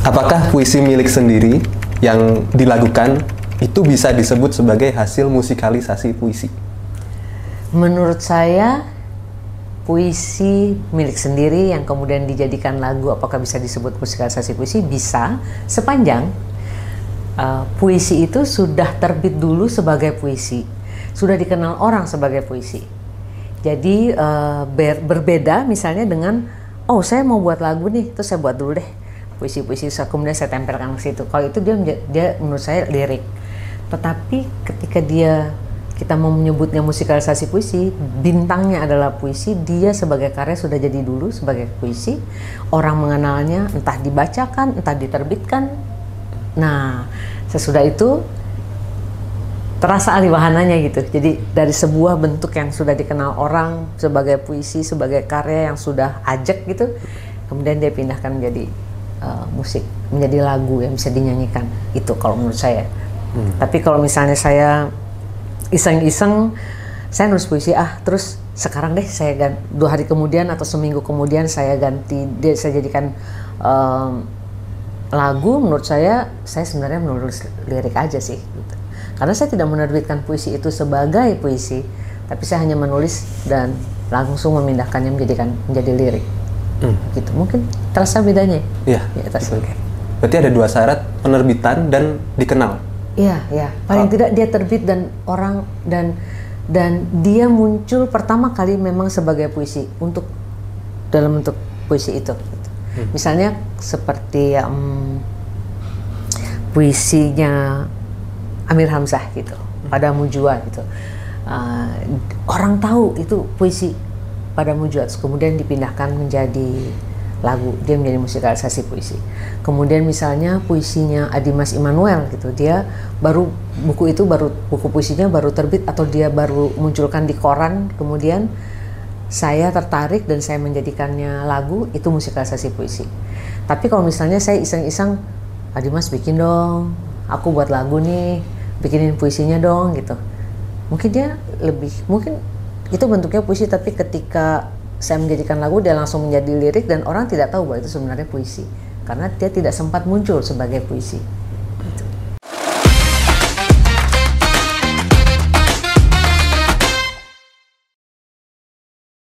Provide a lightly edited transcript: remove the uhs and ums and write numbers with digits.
Apakah puisi milik sendiri yang dilakukan itu bisa disebut sebagai hasil musikalisasi puisi? Menurut saya, puisi milik sendiri yang kemudian dijadikan lagu, apakah bisa disebut musikalisasi puisi? Bisa, sepanjang puisi itu sudah terbit dulu sebagai puisi, sudah dikenal orang sebagai puisi. Jadi berbeda misalnya dengan, oh saya mau buat lagu nih, terus saya buat dulu deh puisi-puisi, kemudian saya tempelkan ke situ. Kalau itu dia menurut saya lirik. Tetapi ketika kita mau menyebutnya musikalisasi puisi, bintangnya adalah puisi, dia sebagai karya sudah jadi dulu sebagai puisi, orang mengenalnya entah dibacakan, entah diterbitkan. Nah, sesudah itu terasa alih wahananya gitu. Jadi dari sebuah bentuk yang sudah dikenal orang sebagai puisi, sebagai karya yang sudah ajak gitu, kemudian dia pindahkan menjadi musik, menjadi lagu yang bisa dinyanyikan. Itu kalau menurut saya. Tapi kalau misalnya saya iseng-iseng, saya nulis puisi, terus sekarang deh saya 2 hari kemudian atau seminggu kemudian saya ganti, saya jadikan lagu. Menurut saya sebenarnya menulis lirik aja sih gitu. Karena saya tidak menerbitkan puisi itu sebagai puisi, tapi saya hanya menulis dan langsung memindahkannya menjadi lirik. Gitu. Mungkin terasa bedanya. Iya. Ya, terasa. Berarti ada 2 syarat, penerbitan dan dikenal. Iya. Paling tidak dia terbit dan orang dan dia muncul pertama kali memang sebagai puisi dalam bentuk puisi itu. Misalnya seperti puisinya Amir Hamzah gitu, Padamu Jua gitu. Orang tahu itu puisi Padamu Jua, kemudian dipindahkan menjadi lagu, dia menjadi musikalisasi puisi. Kemudian misalnya puisinya Adimas Immanuel gitu, dia buku puisinya baru terbit atau dia baru munculkan di koran, kemudian saya tertarik dan saya menjadikannya lagu, itu musikalisasi puisi. Tapi kalau misalnya saya iseng-iseng, Adimas bikin dong, aku buat lagu nih, bikinin puisinya dong gitu. Mungkin itu bentuknya puisi, tapi ketika saya menjadikan lagu dia langsung menjadi lirik dan orang tidak tahu bahwa itu sebenarnya puisi karena dia tidak sempat muncul sebagai puisi.